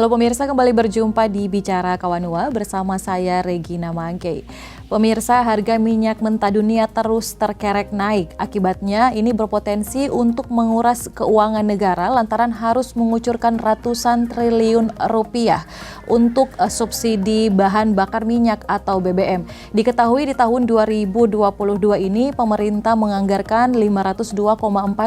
Halo pemirsa, kembali berjumpa di Bicara Kawanua bersama saya Regina Mangkei. Pemirsa, harga minyak mentah dunia terus terkerek naik. Akibatnya ini berpotensi untuk menguras keuangan negara lantaran harus mengucurkan ratusan triliun rupiah untuk subsidi bahan bakar minyak atau BBM. Diketahui di tahun 2022 ini pemerintah menganggarkan 502,4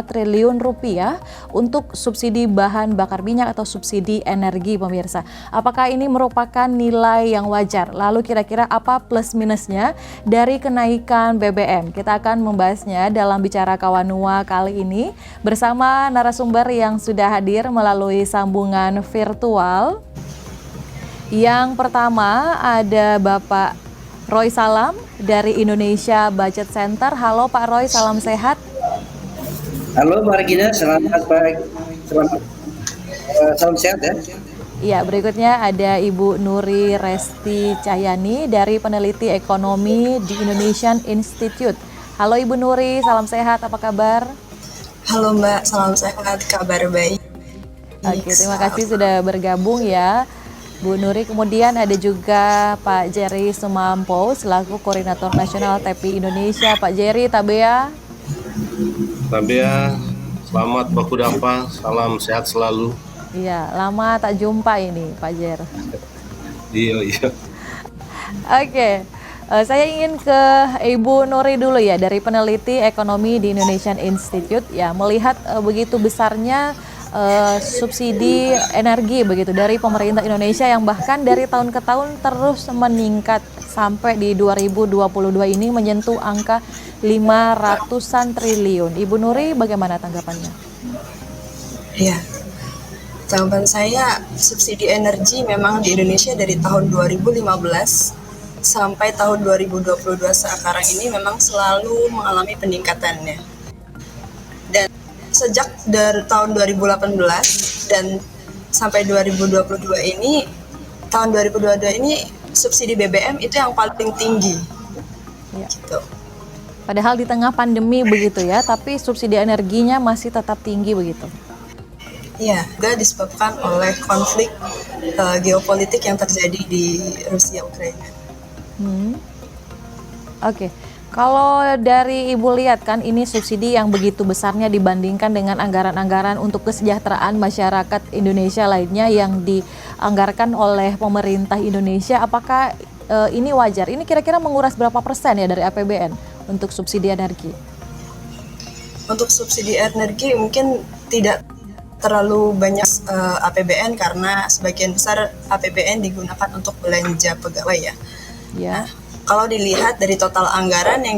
triliun rupiah untuk subsidi bahan bakar minyak atau subsidi energi pemirsa. Apakah ini merupakan nilai yang wajar? Lalu kira-kira apa plus minusnya dari kenaikan BBM? Kita akan membahasnya dalam Bicara Kawanua kali ini bersama narasumber yang sudah hadir melalui sambungan virtual. Yang pertama ada Bapak Roy Salam dari Indonesia Budget Center. Halo Pak Roy, salam sehat. Halo Mbak Regina, selamat pagi. Salam sehat ya. Iya, berikutnya ada Ibu Nuri Resti Cahyani dari Peneliti Ekonomi di Indonesian Institute. Halo Ibu Nuri, salam sehat, apa kabar? Halo Mbak, salam sehat, kabar baik. Oke, terima kasih sudah bergabung ya Bu Nuri. Kemudian ada juga Pak Jerry Sumampo selaku Koordinator Nasional TPI Indonesia. Pak Jerry, Tabea. Tabea, selamat baku dapa, salam sehat selalu. Iya, lama tak jumpa ini Pak Jer. Iya. Oke, saya ingin ke Ibu Nuri dulu ya dari Peneliti Ekonomi di Indonesian Institute ya, melihat begitu besarnya subsidi energi begitu dari pemerintah Indonesia yang bahkan dari tahun ke tahun terus meningkat sampai di 2022 ini menyentuh angka 500-an triliun. Ibu Nuri bagaimana tanggapannya? Iya. Tanggapan saya, subsidi energi memang di Indonesia dari tahun 2015 sampai tahun 2022 sekarang ini memang selalu mengalami peningkatannya. Dan sejak dari tahun 2018 dan sampai 2022 ini, tahun 2022 ini subsidi BBM itu yang paling tinggi. Ya. Gitu. Padahal di tengah pandemi begitu ya, tapi subsidi energinya masih tetap tinggi begitu. Ya, juga disebabkan oleh konflik geopolitik yang terjadi di Rusia Ukraina. Oke. Kalau dari Ibu lihat kan ini subsidi yang begitu besarnya dibandingkan dengan anggaran-anggaran untuk kesejahteraan masyarakat Indonesia lainnya yang dianggarkan oleh pemerintah Indonesia, apakah ini wajar? Ini kira-kira menguras berapa persen ya dari APBN untuk subsidi energi? Untuk subsidi energi mungkin tidak terlalu banyak APBN karena sebagian besar APBN digunakan untuk belanja pegawai ya. Ya. Kalau dilihat dari total anggaran yang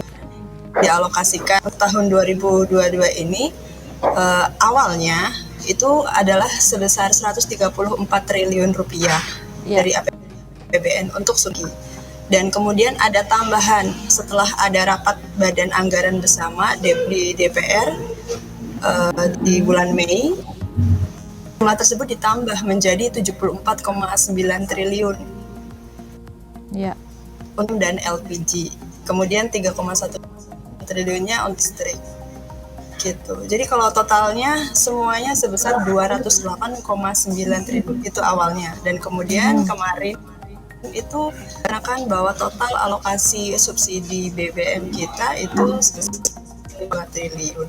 dialokasikan tahun 2022 ini, awalnya itu adalah sebesar 134 triliun rupiah dari APBN untuk subsidi. Dan kemudian ada tambahan setelah ada rapat Badan Anggaran Bersama di DPR di bulan Mei. Jumlah tersebut ditambah menjadi 74,9 triliun Ya. dan LPG. Kemudian 3,1 triliunnya on listrik. Gitu. Jadi kalau totalnya semuanya sebesar 208,9 triliun itu awalnya. Dan kemudian kemarin itu dikarenakan bahwa total alokasi subsidi BBM kita itu sebesar 5 triliun.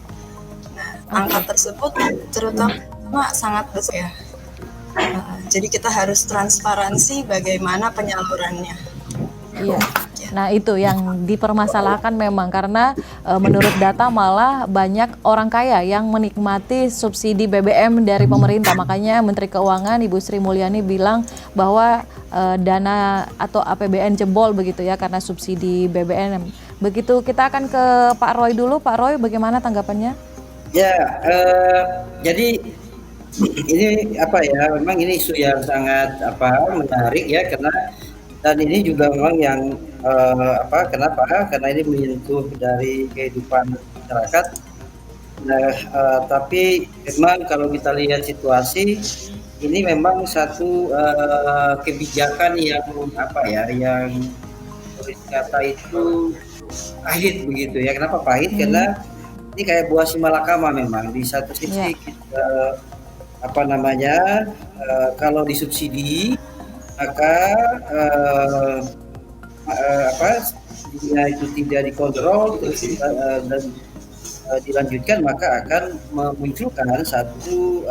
Nah, angka tersebut terutama sangat besar ya. Jadi kita harus transparansi bagaimana penyalurannya. Iya. Nah itu yang dipermasalahkan memang karena menurut data malah banyak orang kaya yang menikmati subsidi BBM dari pemerintah. Makanya Menteri Keuangan Ibu Sri Mulyani bilang bahwa dana atau APBN jebol begitu ya karena subsidi BBM. Begitu, kita akan ke Pak Roy dulu. Pak Roy, bagaimana tanggapannya? Ya, jadi ini apa ya? Memang ini isu yang sangat menarik ya karena dan ini juga memang yang kenapa? Karena ini menyentuh dari kehidupan masyarakat. Nah, tapi memang kalau kita lihat situasi ini memang satu kebijakan yang yang kata itu pahit begitu ya. Kenapa pahit? Karena ini kayak buah si malakama memang. Di satu sisi kita apa namanya, kalau disubsidi maka apa, dia itu tidak dikontrol terus dan dilanjutkan, maka akan memunculkan satu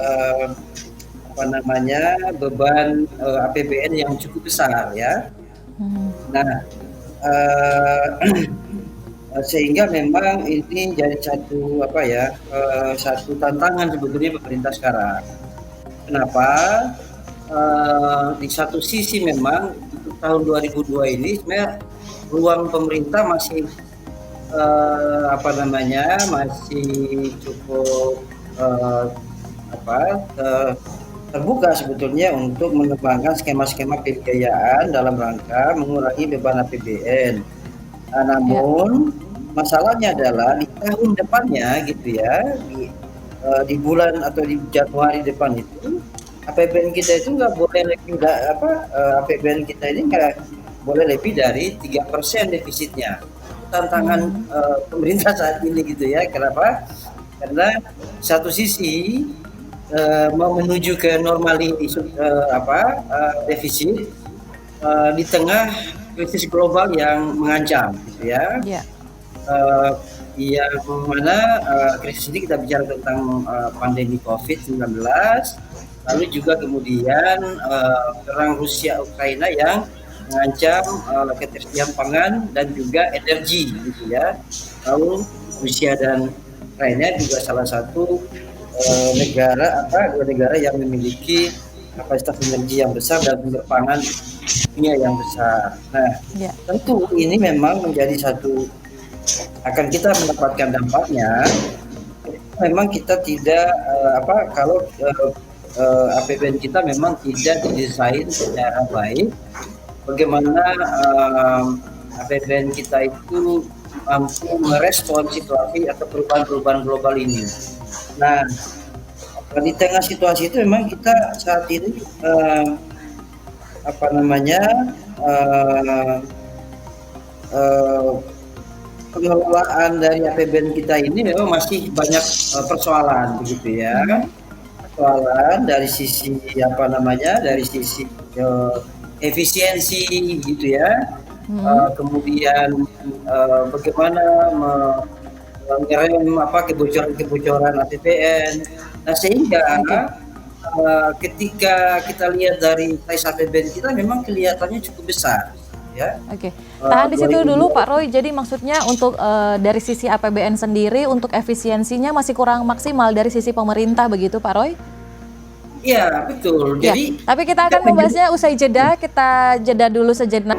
apa namanya, beban APBN yang cukup besar ya. Nah, sehingga memang ini jadi satu apa ya, satu tantangan sebetulnya pemerintah sekarang. Kenapa? Di satu sisi memang untuk tahun 2002 ini sebenarnya ruang pemerintah masih apa namanya, masih cukup apa, terbuka sebetulnya untuk mengembangkan skema-skema pembiayaan dalam rangka mengurangi beban APBN. Namun masalahnya adalah di tahun depannya gitu ya, di bulan atau di Januari depan itu APBN kita itu nggak boleh lebih APBN kita ini nggak boleh lebih dari 3% defisitnya. Tantangan pemerintah saat ini gitu ya. Kenapa? Karena satu sisi mau menuju ke defisit di tengah krisis global yang mengancam gitu ya. Yang mana krisis ini kita bicara tentang pandemi COVID-19, lalu juga kemudian perang Rusia Ukraina yang mengancam ketersediaan pangan dan juga energi gitu ya. Lalu Rusia dan Ukraina juga salah satu dua negara yang memiliki kapasitas energi yang besar dan sumber pangan dunia yang besar. Nah, tentu ini memang menjadi satu, akan kita mendapatkan dampaknya. Memang kita tidak kalau APBN kita memang tidak didesain secara baik. Bagaimana APBN kita itu mampu merespon situasi atau perubahan-perubahan global ini. Nah, di tengah situasi itu memang kita saat ini pengelolaan dari APBN kita ini memang masih banyak persoalan begitu ya. Persoalan dari sisi dari sisi efisiensi gitu ya. Kemudian bagaimana mengerem kebocoran APBN. Nah, sehingga ketika kita lihat dari size APBN kita memang kelihatannya cukup besar ya. Tahan di situ dulu Pak Roy. Jadi maksudnya untuk dari sisi APBN sendiri untuk efisiensinya masih kurang maksimal dari sisi pemerintah begitu Pak Roy? Iya, betul. Jadi tapi kita akan membahasnya usai jeda. Kita jeda dulu sejenak.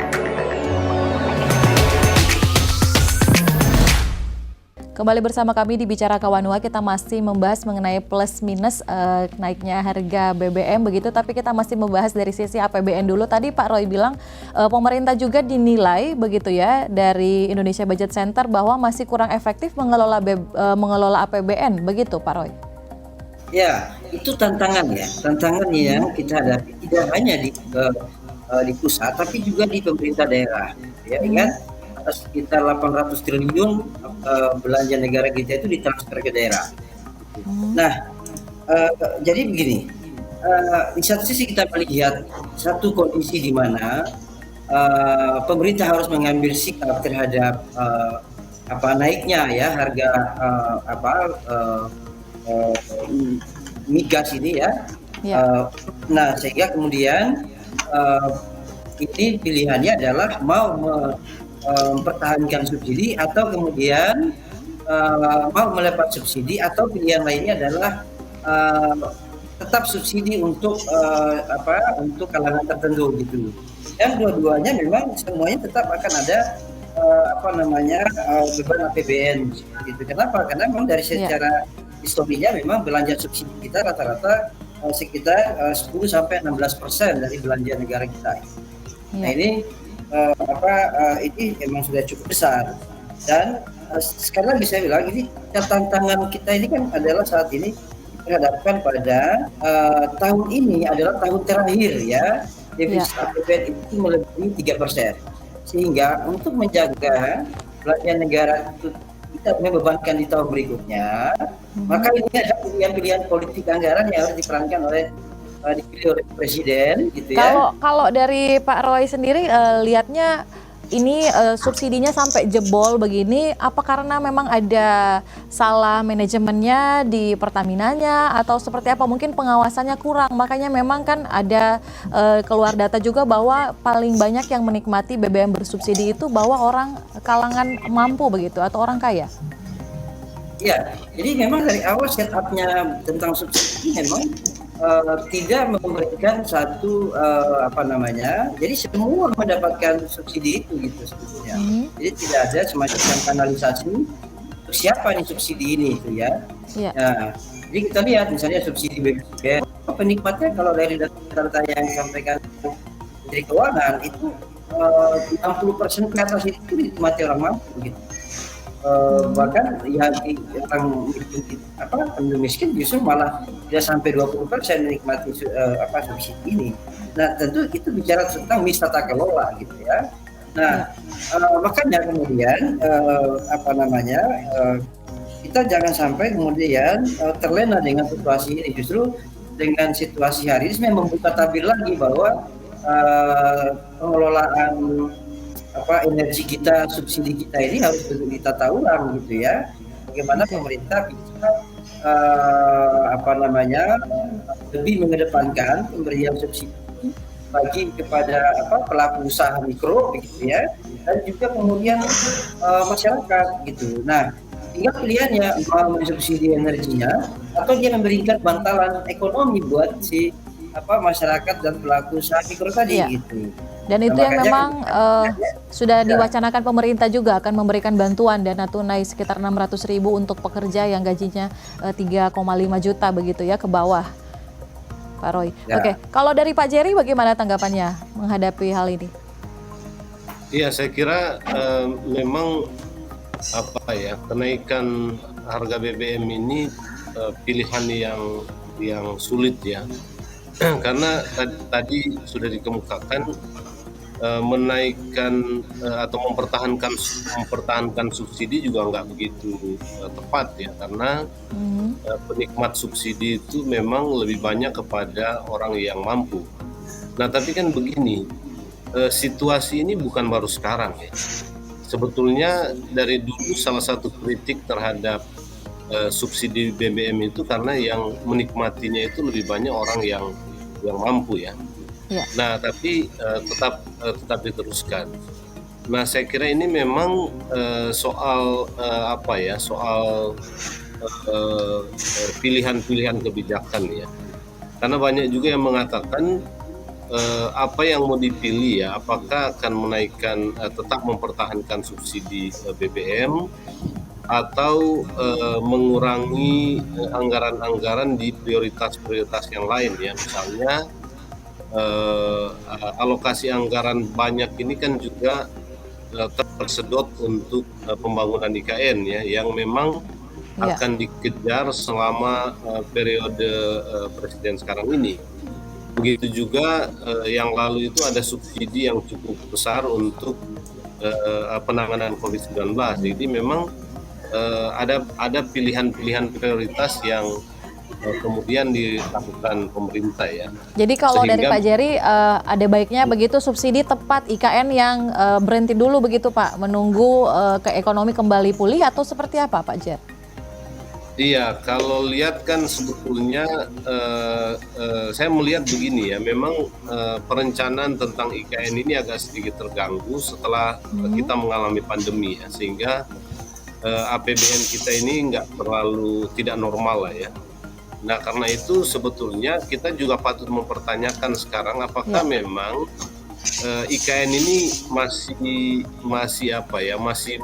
Kembali bersama kami di Bicara Kawanua, kita masih membahas mengenai plus minus naiknya harga BBM begitu, tapi kita masih membahas dari sisi APBN dulu. Tadi Pak Roy bilang pemerintah juga dinilai begitu ya dari Indonesia Budget Center bahwa masih kurang efektif mengelola APBN, begitu Pak Roy? Ya, itu tantangan yang kita hadapi tidak hanya di pusat tapi juga di pemerintah daerah. Ya, ingat sekitar 800 triliun belanja negara kita itu ditransfer ke daerah. Nah, jadi begini, di satu sisi kita melihat satu kondisi di mana pemerintah harus mengambil sikap terhadap naiknya ya harga migas ini ya. Nah, sehingga kemudian ini pilihannya adalah mau mempertahankan subsidi atau kemudian mau melepas subsidi, atau pilihan lainnya adalah tetap subsidi untuk kalangan tertentu gitu. Dan dua-duanya memang semuanya tetap akan ada beban APBN gitu. Kenapa? Karena memang dari secara historinya memang belanja subsidi kita rata-rata sekitar 10-16% dari belanja negara kita. Nah, ini ini memang sudah cukup besar, dan sekali lagi saya bilang ini tantangan kita ini kan adalah saat ini dihadapkan pada tahun ini adalah tahun terakhir ya defisit APBN itu melebihi 3%, sehingga untuk menjaga belanja negara itu kita tidak membebankan di tahun berikutnya, maka ini ada pilihan-pilihan politik anggaran yang harus diperankan dipilih oleh presiden, gitu ya. Kalau dari Pak Roy sendiri lihatnya ini subsidinya sampai jebol begini, apa karena memang ada salah manajemennya di Pertaminanya atau seperti apa? Mungkin pengawasannya kurang, makanya memang kan ada keluar data juga bahwa paling banyak yang menikmati BBM bersubsidi itu bahwa orang kalangan mampu begitu atau orang kaya. Ya, jadi memang dari awal setupnya tentang subsidi memang tidak memberikan satu jadi semua mendapatkan subsidi itu gitu sebetulnya. Jadi tidak ada semacam kanalisasi untuk siapa nih subsidi ini itu ya. Nah, jadi kita lihat misalnya subsidi BBM, penikmatnya kalau dari data yang disampaikan Menteri Keuangan itu 60% ke atas itu dinikmati orang mampu gitu. Bahkan ya orang penduduk miskin justru malah tidak sampai 20% menikmati subsidi ini. Nah tentu itu bicara tentang tata kelola gitu ya. Nah makanya kemudian kita jangan sampai kemudian terlena dengan situasi ini. Justru dengan situasi hari ini membuka tabir lagi bahwa pengelolaan energi kita, subsidi kita ini harus ditata ulang gitu ya. Bagaimana pemerintah bisa lebih mengedepankan pemberian subsidi bagi kepada pelaku usaha mikro gitu ya, dan juga kemudian masyarakat gitu. Nah, tinggal pilihannya mau mensubsidi energinya atau dia memberikan bantalan ekonomi buat si masyarakat dan pelaku usaha mikro tadi gitu. Dan itu yang memang sudah diwacanakan pemerintah juga akan memberikan bantuan dana tunai sekitar 600.000 untuk pekerja yang gajinya 3,5 juta begitu ya ke bawah, Pak Roy. Oke, kalau dari Pak Jerry bagaimana tanggapannya menghadapi hal ini? Iya, saya kira memang kenaikan harga BBM ini pilihan yang sulit ya. Karena tadi sudah dikemukakan menaikkan atau mempertahankan subsidi juga nggak begitu tepat ya, karena penikmat subsidi itu memang lebih banyak kepada orang yang mampu. Nah tapi kan begini, situasi ini bukan baru sekarang ya. Sebetulnya dari dulu salah satu kritik terhadap subsidi BBM itu karena yang menikmatinya itu lebih banyak orang yang mampu ya. Nah tapi tetap diteruskan. Nah saya kira ini memang soal pilihan-pilihan kebijakan ya. Karena banyak juga yang mengatakan apa yang mau dipilih ya, apakah akan menaikkan tetap mempertahankan subsidi BBM atau mengurangi anggaran-anggaran di prioritas-prioritas yang lain ya, misalnya alokasi anggaran banyak ini kan juga tersedot untuk pembangunan IKN ya, yang memang akan dikejar selama periode presiden sekarang ini. Begitu juga yang lalu itu ada subsidi yang cukup besar untuk penanganan COVID-19. Jadi memang ada pilihan-pilihan prioritas yang kemudian dilakukan pemerintah ya. Jadi kalau dari Pak Jerry ada baiknya begitu subsidi tepat IKN yang berhenti dulu begitu Pak, menunggu ke ekonomi kembali pulih atau seperti apa Pak Jer? Iya, kalau lihat kan sebetulnya saya melihat begini ya, memang perencanaan tentang IKN ini agak sedikit terganggu setelah kita mengalami pandemi ya, sehingga APBN kita ini tidak normal lah ya. Nah karena itu sebetulnya kita juga patut mempertanyakan sekarang apakah memang IKN ini masih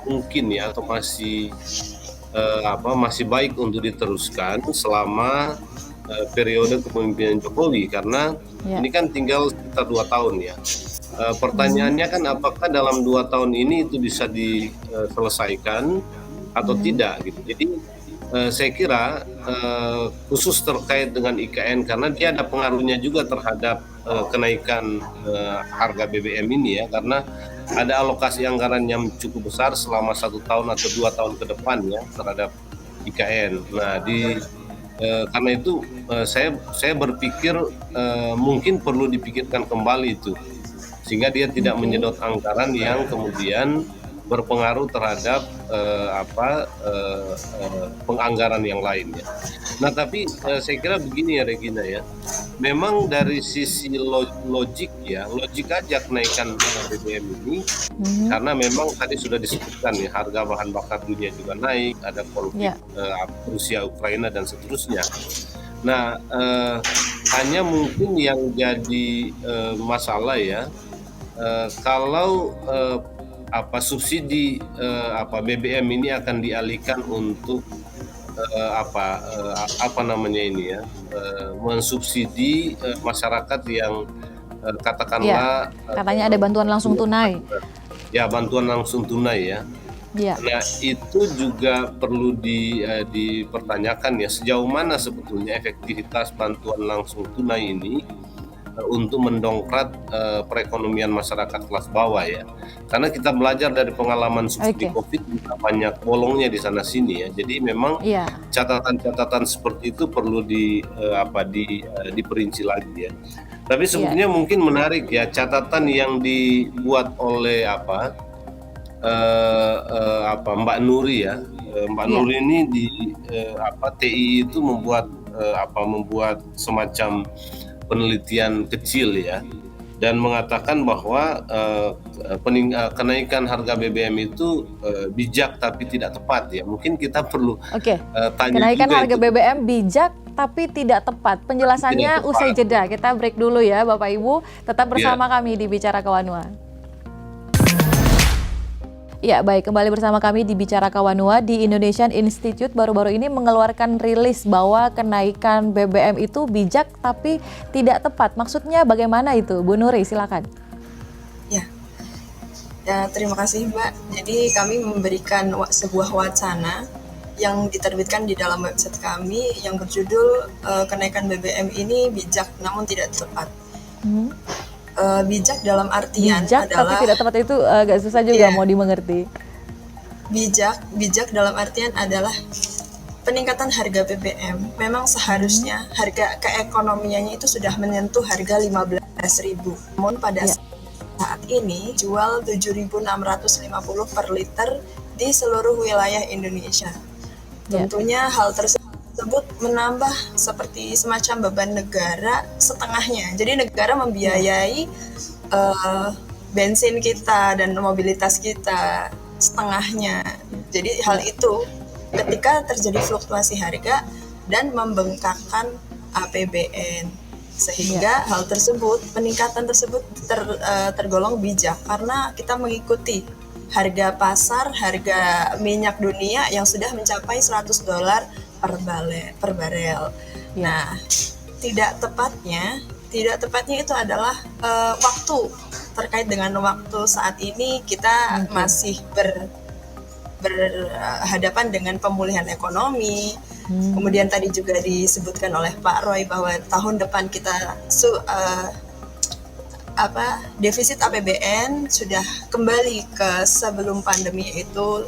mungkin ya, atau masih baik untuk diteruskan selama periode kepemimpinan Jokowi, karena ini kan tinggal sekitar 2 tahun ya. Pertanyaannya kan apakah dalam 2 tahun ini itu bisa diselesaikan atau tidak gitu. Jadi saya kira khusus terkait dengan IKN, karena dia ada pengaruhnya juga terhadap kenaikan harga BBM ini ya, karena ada alokasi anggaran yang cukup besar selama 1 tahun atau 2 tahun ke depan ya terhadap IKN. Nah, karena itu saya berpikir mungkin perlu dipikirkan kembali itu, sehingga dia tidak menyedot anggaran yang kemudian berpengaruh terhadap penganggaran yang lainnya. Nah, tapi saya kira begini ya Regina ya, memang dari sisi logik aja kenaikan BBM ini, karena memang tadi sudah disebutkan ya, harga bahan bakar dunia juga naik, ada konflik Rusia Ukraina dan seterusnya. Nah, hanya mungkin yang jadi masalah ya, kalau subsidi BBM ini akan dialihkan untuk mensubsidi masyarakat yang katakanlah katanya ada bantuan langsung tunai. Ya, bantuan langsung tunai ya. Nah, itu juga perlu dipertanyakan ya, sejauh mana sebetulnya efektivitas bantuan langsung tunai ini untuk mendongkrak perekonomian masyarakat kelas bawah ya. Karena kita belajar dari pengalaman subsidi COVID, banyak bolongnya di sana sini ya. Jadi memang catatan-catatan seperti itu perlu diperinci lagi ya. Tapi sebetulnya mungkin menarik ya, catatan yang dibuat oleh Mbak Nuri ya. Mbak Nuri ini di TI itu membuat semacam penelitian kecil ya, dan mengatakan bahwa kenaikan harga BBM itu bijak tapi tidak tepat ya. Mungkin kita perlu tanya kenaikan juga harga BBM bijak tapi tidak tepat. Penjelasannya usai jeda. Kita break dulu ya Bapak Ibu. Tetap bersama kami di Bicara Kawanua. Ya, baik, kembali bersama kami di Bicara Kawanua. Di Indonesian Institute baru-baru ini mengeluarkan rilis bahwa kenaikan BBM itu bijak tapi tidak tepat. Maksudnya bagaimana itu? Bu Nuri, silakan. Ya, terima kasih Mbak. Jadi kami memberikan sebuah wacana yang diterbitkan di dalam website kami yang berjudul kenaikan BBM ini bijak namun tidak tepat. Bijak dalam artian bijak, adalah tapi tidak tepat itu agak susah juga mau dimengerti. Bijak dalam artian adalah peningkatan harga BBM memang seharusnya harga keekonomiannya itu sudah menyentuh harga 15.000. Namun pada saat ini jual 7.650 per liter di seluruh wilayah Indonesia. Tentunya hal tersebut menambah seperti semacam beban negara setengahnya. Jadi negara membiayai bensin kita dan mobilitas kita setengahnya. Jadi hal itu ketika terjadi fluktuasi harga dan membengkakkan APBN, sehingga hal tersebut, peningkatan tersebut tergolong bijak karena kita mengikuti harga pasar, harga minyak dunia yang sudah mencapai $100 per barel. Nah, tidak tepatnya itu adalah waktu. Terkait dengan waktu saat ini kita masih berhadapan dengan pemulihan ekonomi. Kemudian tadi juga disebutkan oleh Pak Roy bahwa tahun depan kita defisit APBN sudah kembali ke sebelum pandemi itu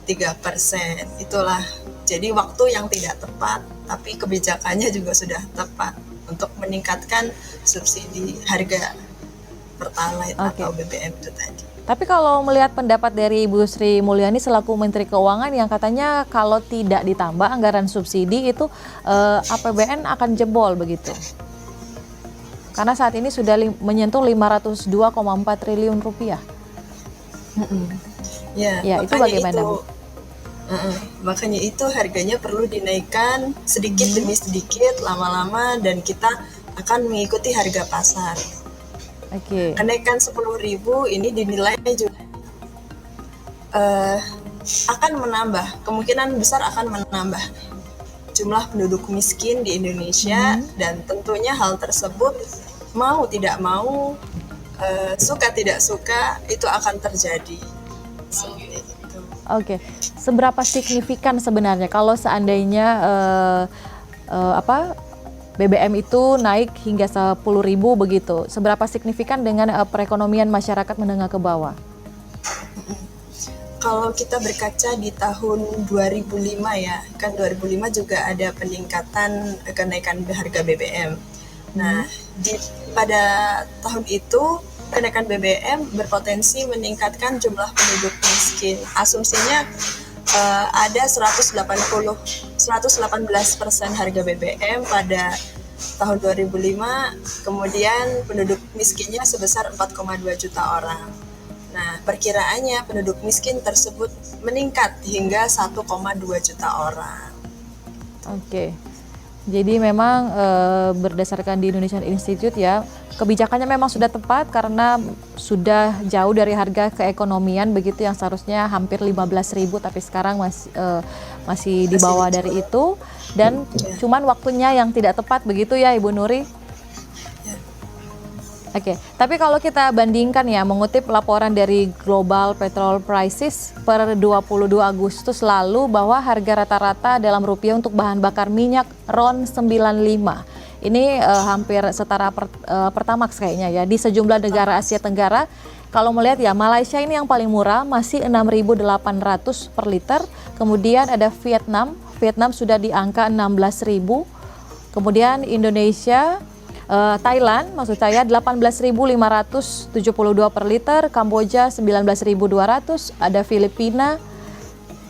3%. Itulah jadi waktu yang tidak tepat, tapi kebijakannya juga sudah tepat untuk meningkatkan subsidi harga Pertalite atau BBM itu tadi. Tapi kalau melihat pendapat dari Ibu Sri Mulyani selaku Menteri Keuangan yang katanya kalau tidak ditambah anggaran subsidi itu APBN akan jebol begitu. Karena saat ini sudah menyentuh 502,4 triliun rupiah. Ya, itu bagaimana? Makanya itu harganya perlu dinaikkan sedikit demi sedikit, lama-lama, dan kita akan mengikuti harga pasar. Kenaikan 10.000 ini dinilai juga akan menambah, kemungkinan besar akan menambah jumlah penduduk miskin di Indonesia, dan tentunya hal tersebut mau tidak mau, suka tidak suka itu akan terjadi. Seberapa signifikan sebenarnya kalau seandainya BBM itu naik hingga 10.000 begitu? Seberapa signifikan dengan perekonomian masyarakat menengah ke bawah? Kalau kita berkaca di tahun 2005 ya, kan 2005 juga ada peningkatan kenaikan harga BBM. Nah, pada tahun itu kenaikan BBM berpotensi meningkatkan jumlah penduduk miskin. Asumsinya ada 118% harga BBM pada tahun 2005, kemudian penduduk miskinnya sebesar 4,2 juta orang. Nah, perkiraannya penduduk miskin tersebut meningkat hingga 1,2 juta orang. Oke. Jadi memang berdasarkan di Indonesian Institute ya, kebijakannya memang sudah tepat karena sudah jauh dari harga keekonomian begitu yang seharusnya hampir 15.000 tapi sekarang masih di bawah dari itu dan cuman waktunya yang tidak tepat begitu ya Ibu Nuri. Oke, tapi kalau kita bandingkan ya, mengutip laporan dari Global Petrol Prices per 22 Agustus lalu bahwa harga rata-rata dalam rupiah untuk bahan bakar minyak RON 95. Ini hampir setara Pertamax kayaknya ya di sejumlah negara Asia Tenggara. Kalau melihat ya, Malaysia ini yang paling murah masih 6.800 per liter. Kemudian ada Vietnam sudah di angka 16.000. Kemudian Indonesia, Thailand maksud saya 18.572 per liter, Kamboja 19.200, ada Filipina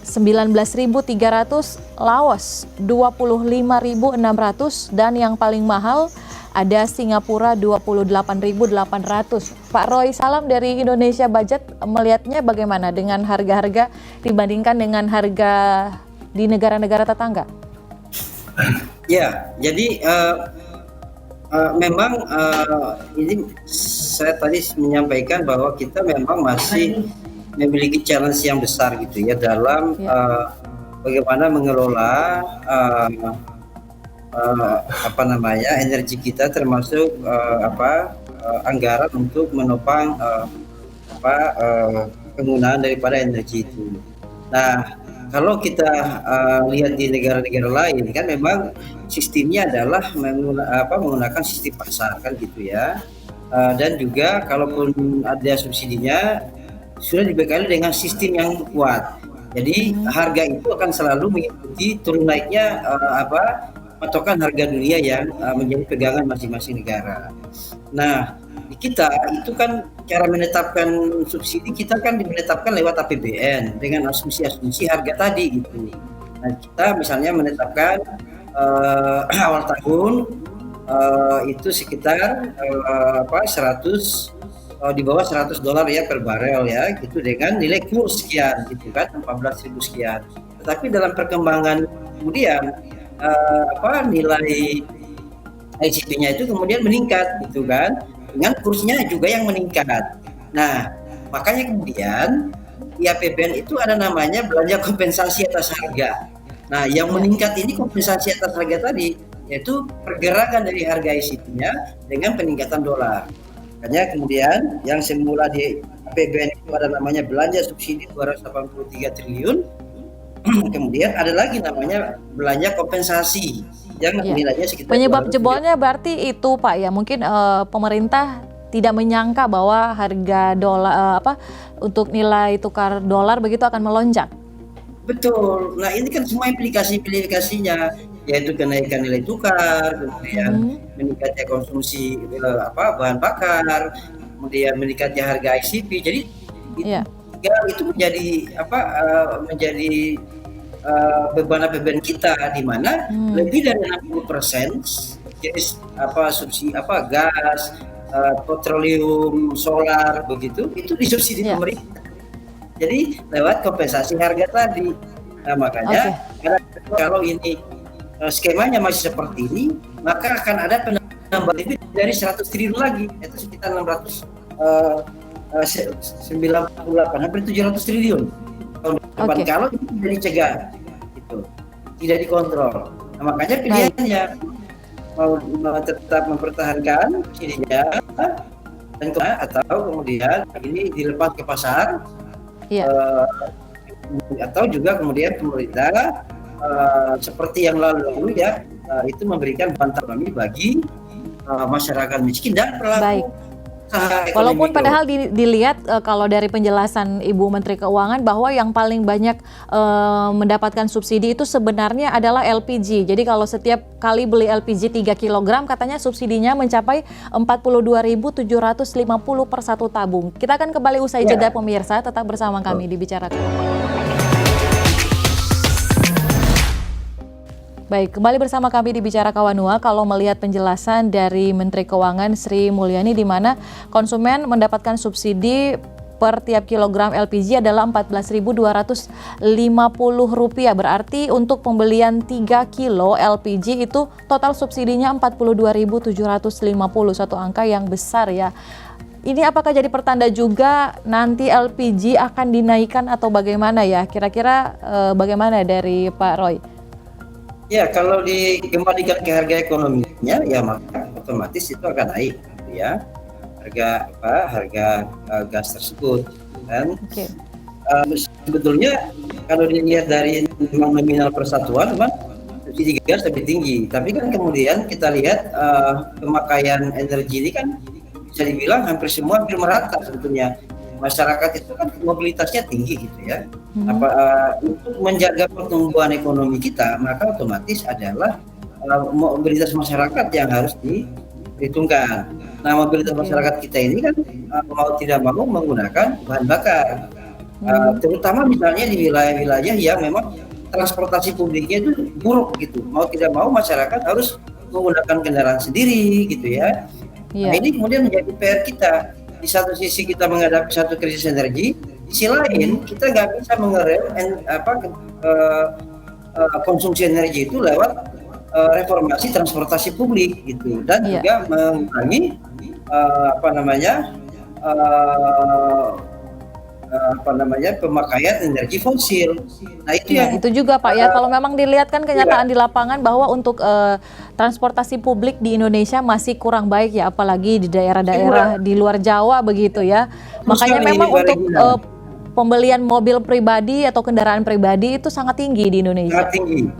19.300, Laos 25.600 dan yang paling mahal ada Singapura 28.800. Pak Roy, salam dari Indonesia Budget, melihatnya bagaimana dengan harga-harga dibandingkan dengan harga di negara-negara tetangga? Ya, jadi memang ini saya tadi menyampaikan bahwa kita memang masih memiliki challenge yang besar gitu ya dalam bagaimana mengelola energi kita, termasuk anggaran untuk menopang penggunaan daripada energi itu. Nah, kalau kita lihat di negara-negara lain kan memang sistemnya adalah menggunakan sistem pasar kan gitu ya, dan juga kalaupun ada subsidinya sudah dibekali dengan sistem yang kuat. Jadi harga itu akan selalu mengikuti turun naiknya patokan harga dunia yang menjadi pegangan masing-masing negara. Nah, di kita itu kan cara menetapkan subsidi kita kan dimenetapkan lewat APBN dengan asumsi harga tadi gitu. Nah, kita misalnya menetapkan awal tahun itu sekitar 100 di bawah $100 ya per barel ya gitu, dengan nilai kurs sekian gitu kan, 14.000 sekian. Tetapi dalam perkembangan kemudian nilai ICP-nya itu kemudian meningkat gitu kan, dengan kursnya juga yang meningkat. Nah, makanya kemudian di APBN itu ada namanya belanja kompensasi atas harga. Nah, yang meningkat ini kompensasi atas harga tadi, yaitu pergerakan dari harga ICP-nya dengan peningkatan dolar. Makanya kemudian yang semula di APBN itu ada namanya belanja subsidi 283 triliun, kemudian ada lagi namanya belanja kompensasi yang nilainya sekitar penyebab jebolnya berarti itu Pak ya, mungkin pemerintah tidak menyangka bahwa harga dolar untuk nilai tukar dolar begitu akan melonjak. Betul. Nah, ini kan semua implikasinya, yaitu kenaikan nilai tukar, kemudian meningkatnya konsumsi bahan bakar, kemudian meningkatnya harga ICP. Jadi itu menjadi beban APBN kita, di mana lebih dari 60% jenis subsidi gas, petroleum, solar begitu itu disubsidi pemerintah. Jadi lewat kompensasi harga tadi. Nah, makanya kalau ini skemanya masih seperti ini, maka akan ada penambahan lebih dari 100 triliun lagi, itu sekitar 698 hampir 700 triliun tahun depan kalau itu tidak dicegah, gitu, tidak dikontrol. Nah, makanya pilihannya mau tetap mempertahankan subsidinya atau kemudian ini dilepas ke pasar. Atau juga kemudian pemerintah seperti yang lalu itu memberikan bantuan ekonomi bagi masyarakat miskin dan pelaku usaha ekonomi Walaupun mikro. padahal dilihat kalau dari penjelasan Ibu Menteri Keuangan bahwa yang paling banyak mendapatkan subsidi itu sebenarnya adalah LPG. Jadi kalau setiap kali beli LPG 3 kg katanya subsidinya mencapai 42.750 per satu tabung. Kita akan kembali usai Ya. jeda pemirsa, tetap bersama kami di Bicara. Baik, kembali bersama kami di Bicara Kawanua. Kalau melihat penjelasan dari Menteri Keuangan Sri Mulyani di mana konsumen mendapatkan subsidi per tiap kilogram LPG adalah Rp14.250. Berarti untuk pembelian 3 kilo LPG itu total subsidinya 42.750, satu angka yang besar ya. Ini apakah jadi pertanda juga nanti LPG akan dinaikkan atau bagaimana ya? Kira-kira bagaimana dari Pak Roy? Ya, kalau dikembalikan ke harga ekonominya, ya maka otomatis itu akan naik, gitu ya. Harga gas tersebut. Dan Oke. sebetulnya kalau dilihat dari nominal persatuan, memang subsidi gas lebih tinggi. Tapi kan kemudian kita lihat pemakaian energi ini kan bisa dibilang hampir merata sebetulnya. Masyarakat itu kan mobilitasnya tinggi gitu ya. Untuk menjaga pertumbuhan ekonomi kita, maka otomatis adalah mobilitas masyarakat yang harus diperhitungkan. Nah, mobilitas masyarakat kita ini kan mau tidak mau menggunakan bahan bakar, terutama misalnya di wilayah-wilayah yang memang transportasi publiknya itu buruk gitu. Mau tidak mau masyarakat harus menggunakan kendaraan sendiri gitu ya. Nah, ini kemudian menjadi PR kita. Di satu sisi kita menghadapi satu krisis energi, di sisi lain kita nggak bisa mengerem konsumsi energi itu lewat reformasi transportasi publik gitu, dan juga mengurangi pemakaian energi fosil. Nah itu yang itu juga Pak ya, kalau memang dilihat kan kenyataan di lapangan bahwa untuk transportasi publik di Indonesia masih kurang baik ya, apalagi di daerah-daerah di luar Jawa begitu ya. Makanya memang untuk pembelian mobil pribadi atau kendaraan pribadi itu sangat tinggi di Indonesia. Sangat tinggi.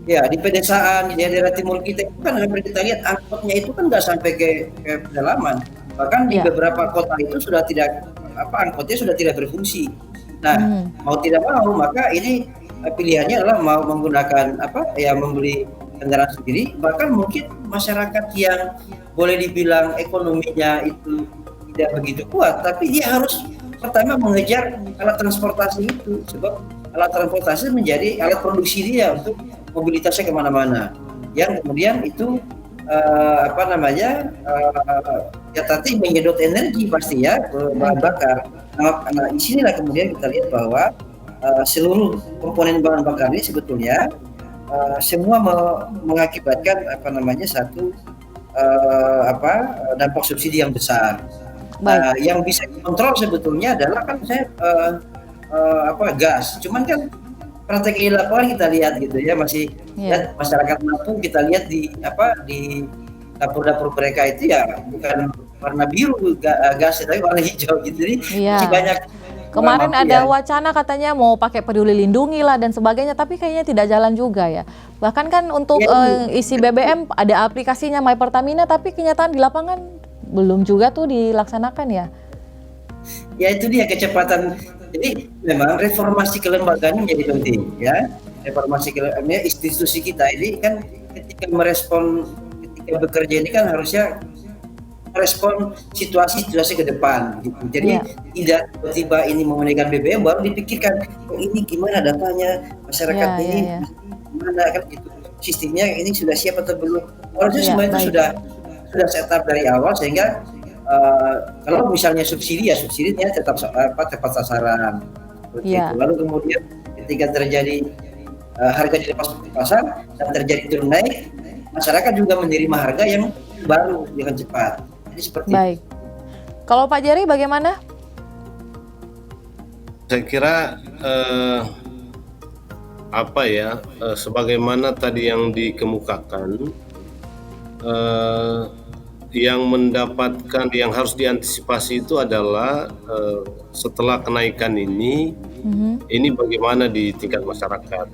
Ya, di pedesaan, di daerah timur kita itu kan hampir kita lihat angkotnya itu kan nggak sampai ke pedalaman. Bahkan di beberapa kota itu sudah tidak angkotnya sudah tidak berfungsi. Nah, mau tidak mau maka ini pilihannya adalah mau menggunakan membeli kendaraan sendiri. Bahkan mungkin masyarakat yang boleh dibilang ekonominya itu tidak begitu kuat, tapi dia harus pertama mengejar alat transportasi itu, sebab alat transportasi menjadi alat produksi dia untuk mobilitasnya kemana-mana, yang kemudian itu ya tadi menyedot energi pasti ya, bahan bakar. Nah, di sinilah kemudian kita lihat bahwa seluruh komponen bahan bakar ini sebetulnya semua mengakibatkan satu dampak subsidi yang besar. Yang bisa dikontrol sebetulnya adalah kan gas. Cuman kan praktek di lapangan kita lihat gitu ya, masih masyarakat mampu kita lihat di dapur-dapur mereka itu ya bukan warna biru gas, tapi warna hijau gitu. Jadi masih banyak. Kemarin ada wacana katanya mau pakai peduli lindungi lah dan sebagainya, tapi kayaknya tidak jalan juga ya. Bahkan kan untuk isi BBM ada aplikasinya My Pertamina, tapi kenyataan di lapangan belum juga tuh dilaksanakan ya. Ya itu dia kecepatan. Jadi memang reformasi kelembagaan menjadi penting ya. Reformasi institusi kita ini kan ketika bekerja ini kan harusnya merespon situasi ke depan gitu. Jadi tidak tiba-tiba ini menaikkan BBM baru dipikirkan ini gimana datanya masyarakat ini gimana kan gitu. Sistemnya ini sudah siap atau belum. Harusnya semua itu sudah setup dari awal, sehingga kalau misalnya subsidinya tetap tepat sasaran. Lalu kemudian ketika terjadi harga di pasar dan terjadi turun naik, masyarakat juga menerima harga yang baru dengan cepat. Jadi seperti baik. Kalau Pak Jerry bagaimana? Saya kira sebagaimana tadi yang dikemukakan, yang harus diantisipasi itu adalah setelah kenaikan ini bagaimana di tingkat masyarakat.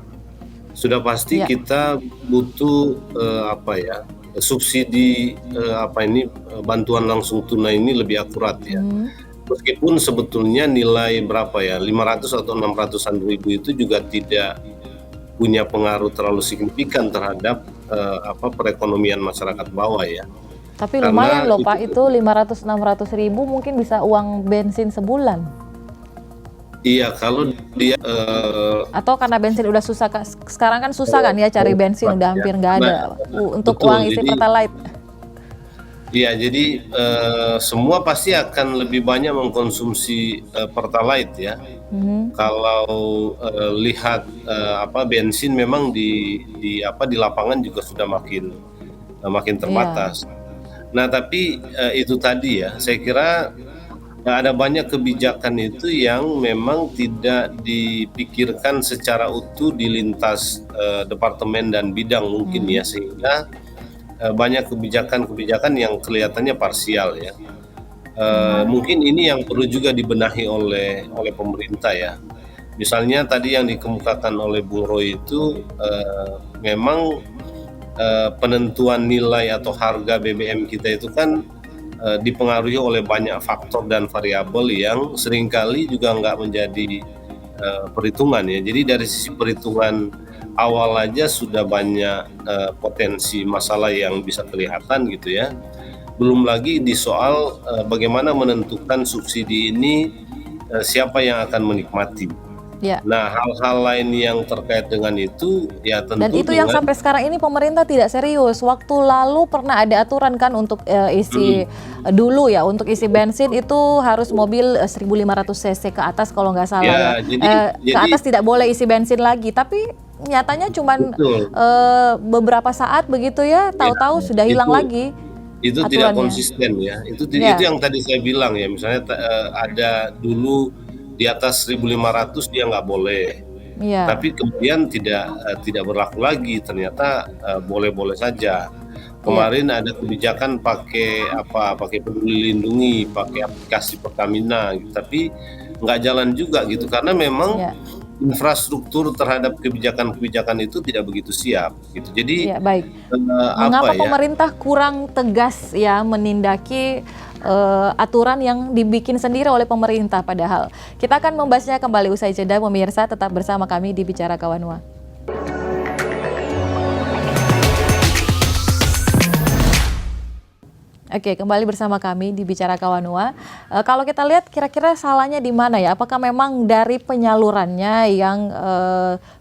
Sudah pasti kita butuh subsidi bantuan langsung tunai ini lebih akurat ya. Meskipun sebetulnya nilai berapa ya, 500 atau 600-an ribu itu juga tidak punya pengaruh terlalu signifikan terhadap perekonomian masyarakat bawah ya. Tapi Karena lumayan loh itu- Pak, itu 500-600 ribu mungkin bisa uang bensin sebulan. Iya, kalau dia Atau karena bensin udah susah, sekarang kan susah kan ya cari bensin, udah hampir nggak ada. Untuk betul, uang isi jadi- Pertalite. iya, jadi semua pasti akan lebih banyak mengkonsumsi Pertalite ya. Kalau lihat bensin memang di lapangan juga sudah makin terbatas. Nah, tapi itu tadi ya, saya kira ada banyak kebijakan itu yang memang tidak dipikirkan secara utuh di lintas departemen dan bidang mungkin ya, sehingga banyak kebijakan-kebijakan yang kelihatannya parsial ya. Mungkin ini yang perlu juga dibenahi oleh pemerintah ya. Misalnya tadi yang dikemukakan oleh Bung Roy itu memang penentuan nilai atau harga BBM kita itu kan dipengaruhi oleh banyak faktor dan variabel yang seringkali juga nggak menjadi perhitungan ya. Jadi dari sisi perhitungan awal aja sudah banyak potensi masalah yang bisa kelihatan gitu ya. Belum lagi di soal bagaimana menentukan subsidi ini siapa yang akan menikmati. Ya. Nah, hal-hal lain yang terkait dengan itu ya tentu Dan itu yang dengan- sampai sekarang ini pemerintah tidak serius. Waktu lalu pernah ada aturan kan untuk isi dulu ya, untuk isi bensin itu harus mobil 1500 cc ke atas kalau nggak salah Ya, ya. Ke jadi- atas tidak boleh isi bensin lagi. Tapi nyatanya cuman Betul. beberapa saat begitu ya, tahu-tahu sudah hilang itu- lagi. itu tidak aturannya. konsisten ya. Itu Ya. itu yang tadi saya bilang ya, misalnya ada dulu di atas 1500 dia nggak boleh, Iya. tapi kemudian tidak berlaku lagi, ternyata boleh-boleh saja. Kemarin ada kebijakan pakai peduli lindungi, pakai aplikasi Pertamina gitu. Tapi nggak jalan juga gitu, karena memang Ya. infrastruktur terhadap kebijakan-kebijakan itu tidak begitu siap gitu. Jadi Ya, baik. apa Mengapa ya? pemerintah kurang tegas ya menindaki aturan yang dibikin sendiri oleh pemerintah padahal? Kita akan membahasnya kembali usai jeda, pemirsa, tetap bersama kami di Bicara Kawanua. Oke, kembali bersama kami di Bicara Kawanua. Kalau kita lihat kira-kira salahnya di mana ya? Apakah memang dari penyalurannya yang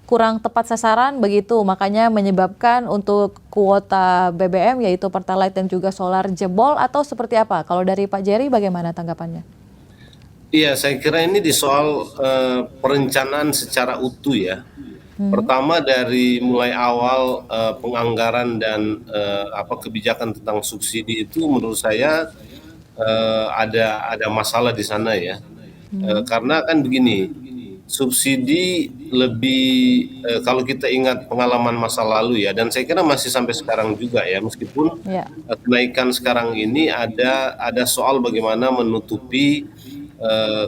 kurang tepat sasaran begitu, makanya menyebabkan untuk kuota BBM yaitu Pertalite dan juga solar jebol, atau seperti apa? Kalau dari Pak Jerry bagaimana tanggapannya? Iya, saya kira ini di soal perencanaan secara utuh ya. Pertama dari mulai awal penganggaran dan kebijakan tentang subsidi itu menurut saya ada masalah di sana ya. Karena kan begini, subsidi lebih kalau kita ingat pengalaman masa lalu ya, dan saya kira masih sampai sekarang juga ya, meskipun Ya. kenaikan sekarang ini ada soal bagaimana menutupi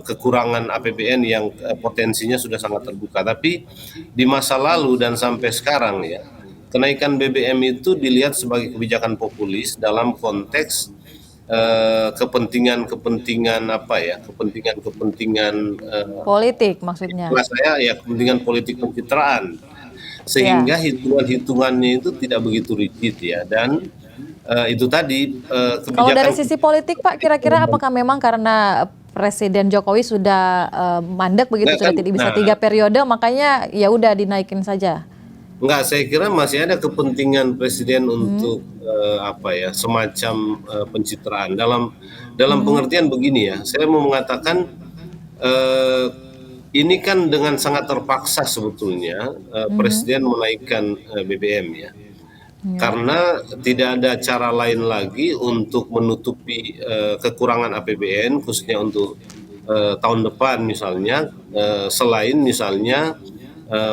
kekurangan APBN yang potensinya sudah sangat terbuka. Tapi di masa lalu dan sampai sekarang ya, kenaikan BBM itu dilihat sebagai kebijakan populis dalam konteks kepentingan Politik maksudnya. saya ya kepentingan politik pencitraan, sehingga hitungan-hitungannya itu tidak begitu rigid ya. Dan itu tadi Kalau dari sisi politik Pak, kira-kira apakah memang karena Presiden Jokowi sudah mandek begitu, sudah tidak bisa 3 periode, makanya ya udah dinaikin saja? Enggak, saya kira masih ada kepentingan presiden untuk semacam pencitraan dalam pengertian begini ya. Saya mau mengatakan ini kan dengan sangat terpaksa sebetulnya presiden menaikkan BBM ya. Karena tidak ada cara lain lagi untuk menutupi kekurangan APBN khususnya untuk tahun depan misalnya, selain misalnya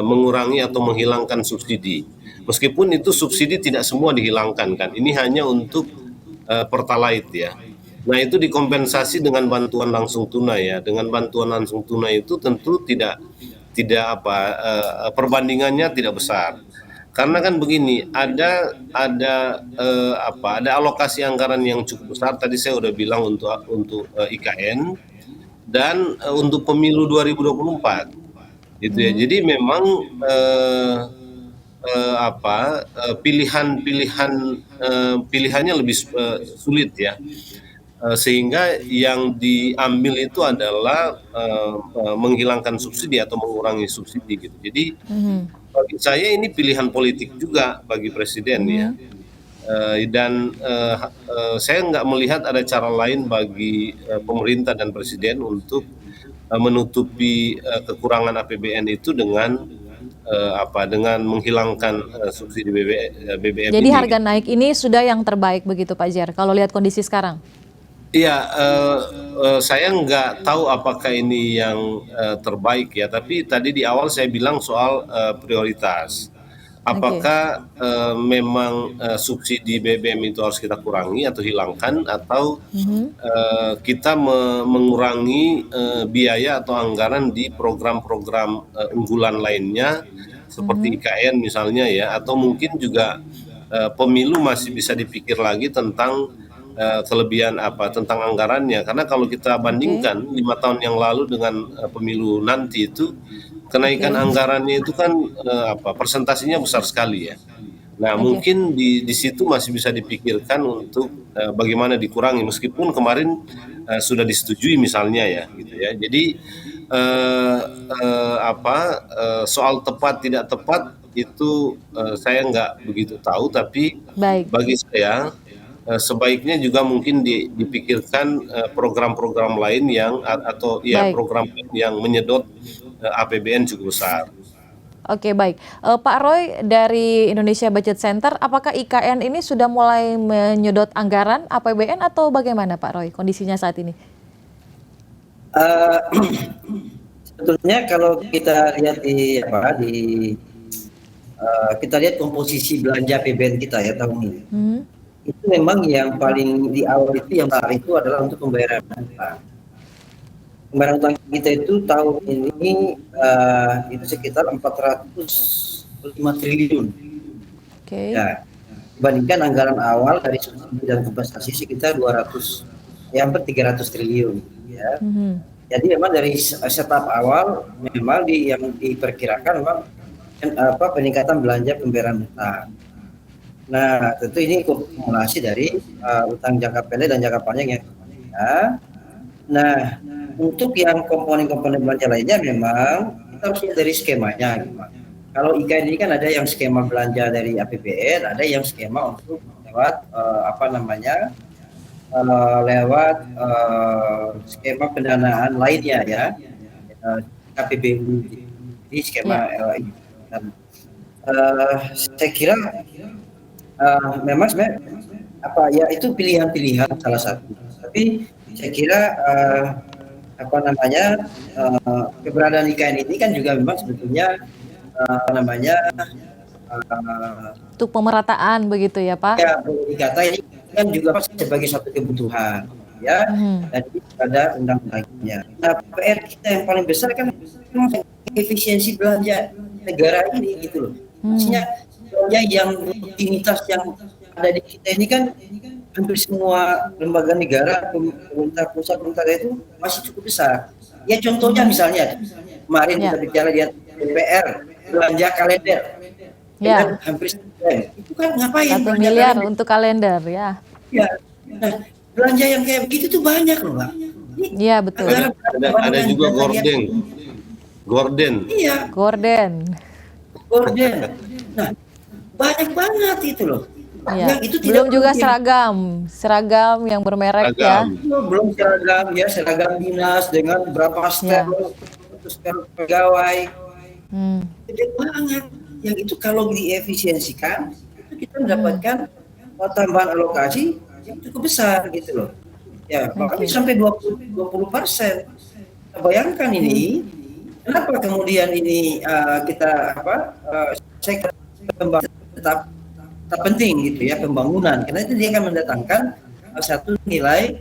mengurangi atau menghilangkan subsidi. Meskipun itu subsidi tidak semua dihilangkan kan, ini hanya untuk Pertalite ya. Nah itu dikompensasi dengan bantuan langsung tunai ya. Dengan bantuan langsung tunai itu tentu tidak perbandingannya tidak besar. karena kan begini, ada alokasi anggaran yang cukup besar. Tadi saya udah bilang IKN dan untuk pemilu 2024, gitu ya. Jadi memang pilihannya lebih sulit ya. Sehingga yang diambil itu adalah menghilangkan subsidi atau mengurangi subsidi gitu. Jadi bagi saya ini pilihan politik juga bagi presiden ya. Saya nggak melihat ada cara lain bagi pemerintah dan presiden untuk menutupi kekurangan APBN itu dengan dengan menghilangkan subsidi BBM Jadi ini. harga naik ini sudah yang terbaik begitu Pak Jer, kalau lihat kondisi sekarang? Iya, saya nggak tahu apakah ini yang terbaik ya, tapi tadi di awal saya bilang soal prioritas. Apakah memang subsidi BBM itu harus kita kurangi atau hilangkan, atau kita mengurangi biaya atau anggaran di program-program unggulan lainnya seperti IKN misalnya ya, atau mungkin juga pemilu masih bisa dipikir lagi tentang kelebihan tentang anggarannya, karena kalau kita bandingkan 5 tahun yang lalu dengan pemilu nanti itu kenaikan anggarannya itu kan persentasenya besar sekali ya. Nah mungkin di situ masih bisa dipikirkan untuk bagaimana dikurangi, meskipun kemarin sudah disetujui misalnya ya gitu ya. Jadi soal tepat tidak tepat itu saya nggak begitu tahu, tapi bagi saya sebaiknya juga mungkin dipikirkan program-program lain program yang menyedot APBN cukup besar. Oke, baik. Pak Roy dari Indonesia Budget Center, apakah IKN ini sudah mulai menyedot anggaran APBN atau bagaimana Pak Roy kondisinya saat ini? Sebetulnya kalau kita lihat kita lihat komposisi belanja APBN kita ya tahun ini. Itu memang yang paling di awal itu yang besar itu adalah untuk pembayaran utang. Pembayaran utang kita itu tahun ini itu sekitar 405 triliun. Ya, dibandingkan anggaran awal dari subsidi dan kompensasi sekitar 300 triliun. Ya. Jadi memang dari setup awal memang yang diperkirakan memang peningkatan belanja pembayaran utang. Nah, tentu ini kumulasi dari utang jangka pendek dan jangka panjang yang berbeda. Nah, untuk yang komponen-komponen belanja lainnya memang kita harus lihat dari skemanya. Kalau IKN ini kan ada yang skema belanja dari APBN, ada yang skema untuk lewat lewat skema pendanaan lainnya ya, KPBU, di skema LI. Saya kira memang sebenarnya itu pilihan-pilihan salah satu. Tapi saya kira keberadaan IKN ini kan juga memang sebetulnya untuk pemerataan begitu ya Pak? Ya, dikata ini kan juga sebagai satu kebutuhan ya, dan ada undang-undangnya. Nah, PR kita yang paling besar kan efisiensi belanja negara ini gitu loh. Maksudnya belanja yang rutinitas yang ada di kita ini kan hampir semua lembaga negara, pemerintah pusat, pemerintah itu masih cukup besar. Ya contohnya misalnya kemarin kita bicara di DPR belanja kalender, hampir itu kan ngapain? 1 miliar kalender untuk kalender ya. Ya, nah, belanja yang kayak begitu tuh banyak loh Mbak. Iya betul. Ada juga gorden. Iya. Gorden. Nah, banyak banget itu loh. Ya. Itu belum juga seragam yang bermerek ya. Belum seragam dinas dengan berapa step pegawai. Gede banget. Yang itu kalau diefisiensikan itu kita mendapatkan tambahan alokasi yang cukup besar gitu loh. Ya, bahkan sampai 20%. Bayangkan ini, kenapa kemudian ini kita sektor tetap penting gitu ya, pembangunan, karena itu dia akan mendatangkan satu nilai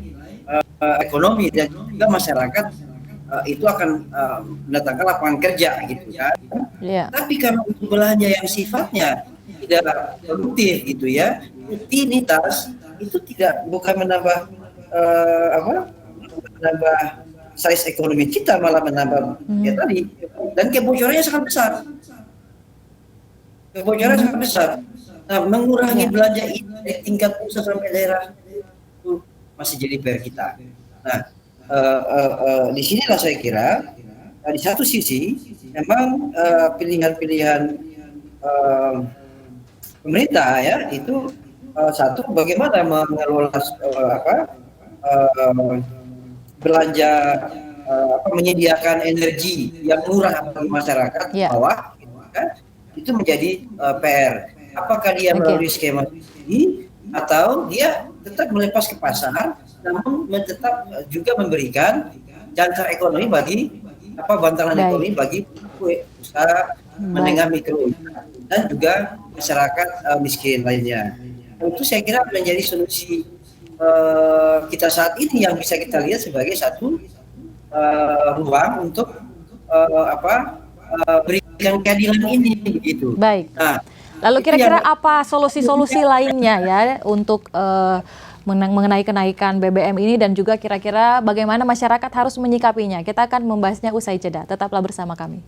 ekonomi dan juga masyarakat itu akan mendatangkan lapangan kerja gitu kan. Tapi kalau itu belanja yang sifatnya tidak produktif gitu ya. Rutinitas itu bukan menambah menambah size ekonomi kita, malah menambah ya tadi, dan kebocorannya sangat besar. Nah, mengurangi belanja ini dari tingkat pusat sampai daerah itu masih jadi PR kita. Nah, di sinilah saya kira di satu sisi memang pilihan-pilihan pemerintah ya itu satu bagaimana mengelola belanja menyediakan energi yang murah bagi masyarakat bawah gitu kan, itu menjadi PR. Apakah dia melalui skema ini atau dia tetap melepas ke pasar namun tetap juga memberikan jangkar ekonomi bagi bantalan ekonomi bagi usaha menengah mikro dan juga masyarakat miskin lainnya. Itu saya kira menjadi solusi kita saat ini yang bisa kita lihat sebagai satu ruang untuk berikan keadilan ini begitu. Baik. Nah, lalu kira-kira apa solusi-solusi lainnya ya untuk mengenai kenaikan BBM ini dan juga kira-kira bagaimana masyarakat harus menyikapinya? Kita akan membahasnya usai jeda. Tetaplah bersama kami.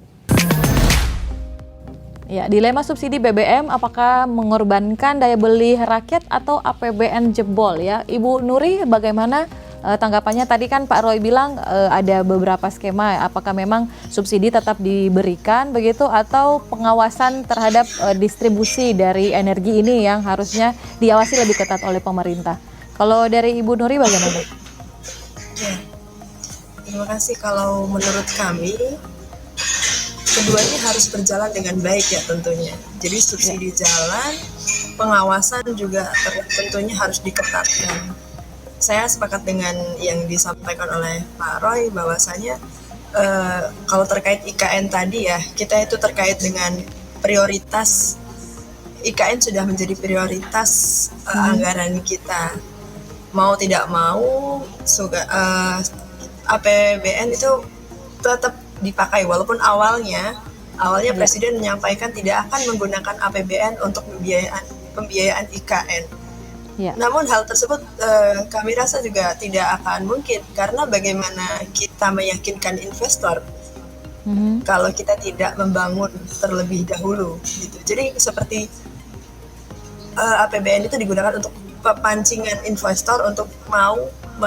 Ya, dilema subsidi BBM apakah mengorbankan daya beli rakyat atau APBN jebol ya? Ibu Nuri bagaimana tanggapannya? Tadi kan Pak Roy bilang ada beberapa skema, apakah memang subsidi tetap diberikan begitu atau pengawasan terhadap distribusi dari energi ini yang harusnya diawasi lebih ketat oleh pemerintah? Kalau dari Ibu Nuri bagaimana? Ya, terima kasih. Kalau menurut kami keduanya harus berjalan dengan baik ya tentunya. Jadi subsidi jalan, pengawasan juga tentunya harus diketatkan. Saya sepakat dengan yang disampaikan oleh Pak Roy bahwasanya kalau terkait IKN tadi ya, kita itu terkait dengan prioritas. IKN sudah menjadi prioritas anggaran kita. Mau tidak mau, APBN itu tetap dipakai walaupun awalnya Presiden menyampaikan tidak akan menggunakan APBN untuk pembiayaan IKN. Ya. Namun hal tersebut kami rasa juga tidak akan mungkin karena bagaimana kita meyakinkan investor kalau kita tidak membangun terlebih dahulu gitu. Jadi seperti APBN itu digunakan untuk pemancingan investor untuk mau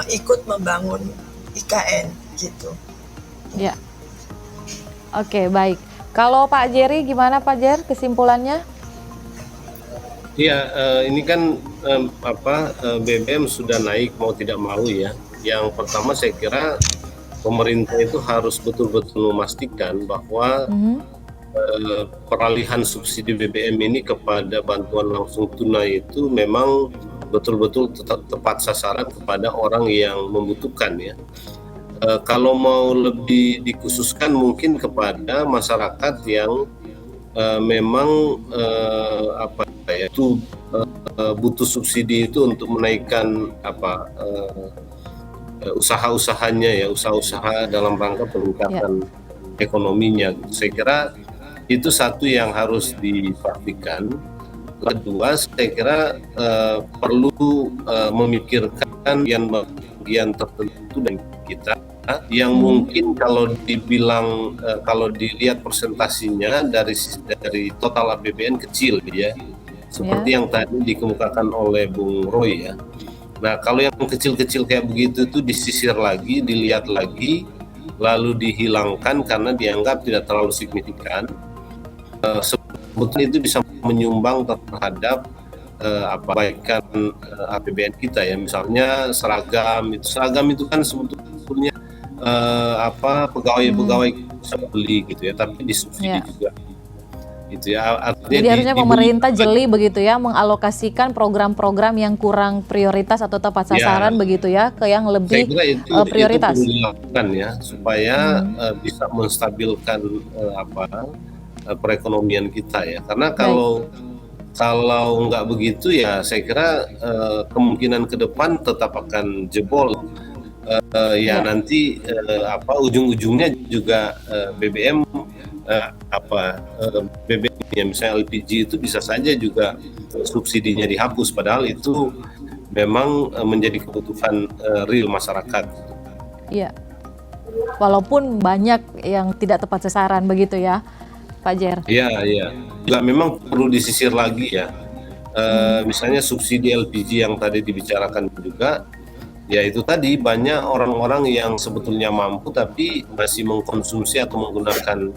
ikut membangun IKN gitu. Ya. Oke, baik. Kalau Pak Jerry, gimana Pak Jer kesimpulannya? Iya, ini kan BBM sudah naik mau tidak mau ya. Yang pertama saya kira pemerintah itu harus betul-betul memastikan bahwa peralihan subsidi BBM ini kepada bantuan langsung tunai itu memang betul-betul tepat sasaran kepada orang yang membutuhkan ya. Kalau mau lebih dikhususkan mungkin kepada masyarakat yang memang butuh subsidi itu untuk menaikkan usaha-usahanya ya, usaha-usaha dalam rangka peningkatan ekonominya. Saya kira itu satu yang harus dipastikan. Kedua, saya kira perlu memikirkan bagian tertentu dari kita yang mungkin kalau dilihat persentasinya dari total APBN kecil ya, seperti yang tadi dikemukakan oleh Bung Roy ya. Nah, kalau yang kecil-kecil kayak begitu itu disisir lagi, dilihat lagi, lalu dihilangkan karena dianggap tidak terlalu signifikan, sebetulnya itu bisa menyumbang terhadap perbaikan APBN kita ya. Misalnya seragam itu kan sebetulnya pegawai bisa beli gitu ya, tapi disubsidi juga gitu ya. Jadi harusnya pemerintah jeli begitu ya, mengalokasikan program-program yang kurang prioritas atau tepat sasaran begitu ya ke yang lebih prioritas. Itu dilakukan ya supaya bisa menstabilkan perekonomian kita ya. Karena kalau nggak begitu ya, saya kira kemungkinan ke depan tetap akan jebol. Nanti ujung-ujungnya juga BBM BBM-nya, misalnya LPG itu bisa saja juga subsidinya dihapus, padahal itu memang menjadi kebutuhan real masyarakat. Iya. Walaupun banyak yang tidak tepat sasaran begitu ya, Pak Jer. Iya, iya. Juga memang perlu disisir lagi ya. Misalnya subsidi LPG yang tadi dibicarakan juga, ya itu tadi banyak orang-orang yang sebetulnya mampu tapi masih mengkonsumsi atau menggunakan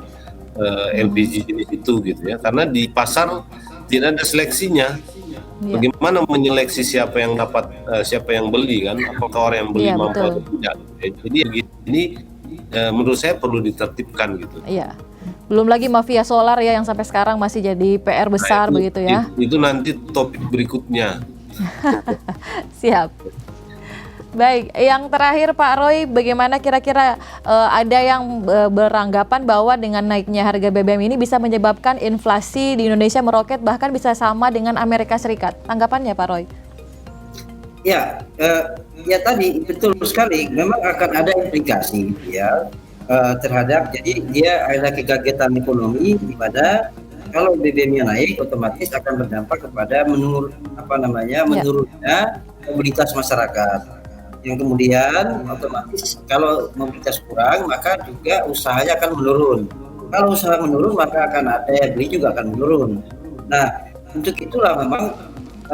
LPG jenis itu gitu ya. Karena di pasar tidak ada seleksinya. Iya. Bagaimana menyeleksi siapa yang dapat, siapa yang beli kan? Apakah orang yang beli Iya, mampu betul. atau tidak? Jadi ini menurut saya perlu ditertipkan gitu. Iya. Belum lagi mafia solar ya yang sampai sekarang masih jadi PR besar Nah, begitu ya. Itu nanti topik berikutnya. Siap. Baik, yang terakhir Pak Roy, bagaimana kira-kira ada yang beranggapan bahwa dengan naiknya harga BBM ini bisa menyebabkan inflasi di Indonesia meroket bahkan bisa sama dengan Amerika Serikat. Tanggapannya Pak Roy? Ya, ya tadi betul sekali. Memang akan ada implikasi ya terhadap, jadi dia ada kekagetan ekonomi di mana kalau BBM-nya naik otomatis akan berdampak kepada menurunnya mobilitas masyarakat. Yang kemudian otomatis kalau mobilitas kurang maka juga usahanya akan menurun. Kalau usaha menurun maka akan ada daya beli juga akan menurun. Nah, untuk itulah memang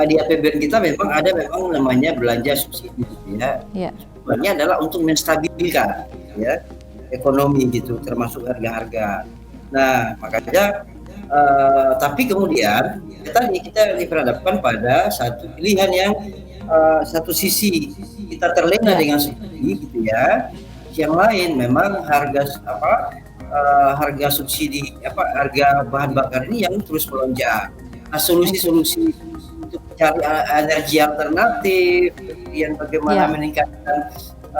di APBN kita memang ada namanya belanja subsidi gitu ya. Iya. Tujuannya adalah untuk menstabilkan ya ekonomi gitu, termasuk harga-harga. Nah, makanya tapi kemudian tadi kita diperhadapkan pada satu pilihan yang satu sisi kita terlena dengan subsidi gitu ya. Yang lain memang harga subsidi harga bahan bakar ini yang terus melonjak. Nah, solusi-solusi untuk mencari energi alternatif, kemudian bagaimana meningkatkan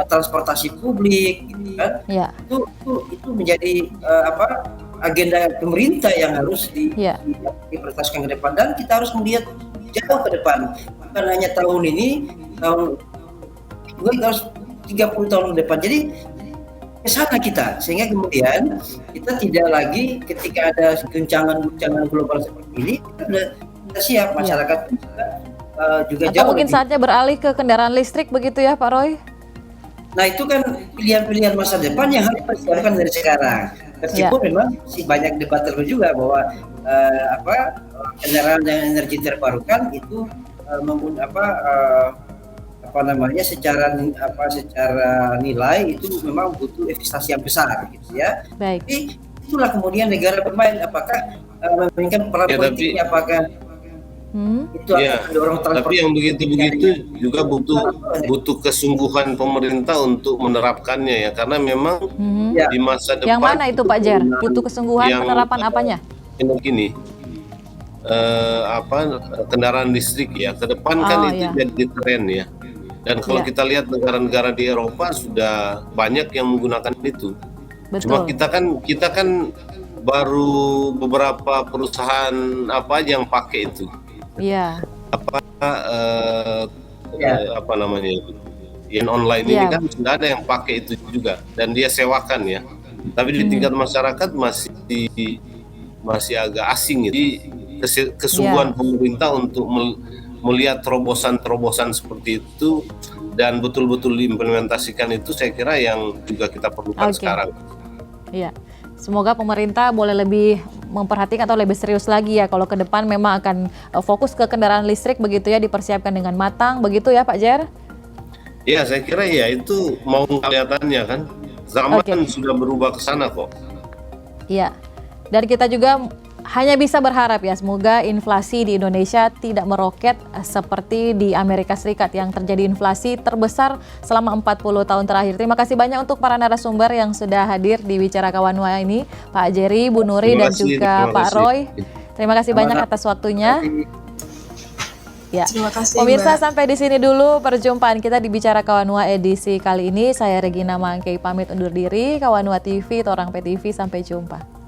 transportasi publik, gitu kan? Ya. Itu menjadi agenda pemerintah yang harus diprioritaskan ke depan, dan kita harus melihat jauh ke depan, bukan hanya tahun ini, juga harus 30 tahun ke depan. Jadi ke sana kita, sehingga kemudian kita tidak lagi ketika ada guncangan global seperti ini kita siap, masyarakat juga atau jauh mungkin lebih. saatnya beralih ke kendaraan listrik begitu ya Pak Roy? Nah, itu kan pilihan-pilihan masa depan yang harus dipersiapkan dari sekarang. Meskipun memang masih banyak debatable juga bahwa kendaraan dengan energi terbarukan itu secara nilai itu memang butuh investasi yang besar gitu ya. Baik. Jadi itulah kemudian negara bermain, apakah memainkan peran politiknya, apakah itu akan mendorong transportasi. Tapi yang begitu-begitu juga butuh kesungguhan pemerintah untuk menerapkannya ya, karena memang di masa depan. Yang mana itu Pak Jer? Butuh kesungguhan penerapan apanya? Gini, kendaraan listrik ya, ke depan kan itu jadi tren ya. Dan kalau kita lihat negara-negara di Eropa sudah banyak yang menggunakan itu. Betul. Cuma kita kan baru beberapa perusahaan yang pakai itu. Iya. Apa namanya itu? Yang online ini kan sudah ada yang pakai itu juga dan dia sewakan ya. Tapi di tingkat masyarakat masih agak asing. Jadi kesungguhan pemerintah untuk melihat terobosan-terobosan seperti itu dan betul-betul diimplementasikan itu, saya kira yang juga kita perlukan sekarang. Iya. Semoga pemerintah boleh lebih memperhatikan atau lebih serius lagi ya kalau ke depan memang akan fokus ke kendaraan listrik begitu ya, dipersiapkan dengan matang begitu ya Pak Jer? Iya, saya kira ya itu mau kelihatannya kan. Zaman sudah berubah ke sana kok. Iya. Dan kita juga hanya bisa berharap ya semoga inflasi di Indonesia tidak meroket seperti di Amerika Serikat yang terjadi inflasi terbesar selama 40 tahun terakhir. Terima kasih banyak untuk para narasumber yang sudah hadir di Bicara Kawanua ini, Pak Jerry, Bu Nuri, dan juga Pak Roy. Terima kasih banyak atas waktunya. Ya. Terima kasih, pemirsa, sampai di sini dulu perjumpaan kita di Bicara Kawanua edisi kali ini. Saya Regina Mangkei pamit undur diri. Kawanua TV, Torang PTV, sampai jumpa.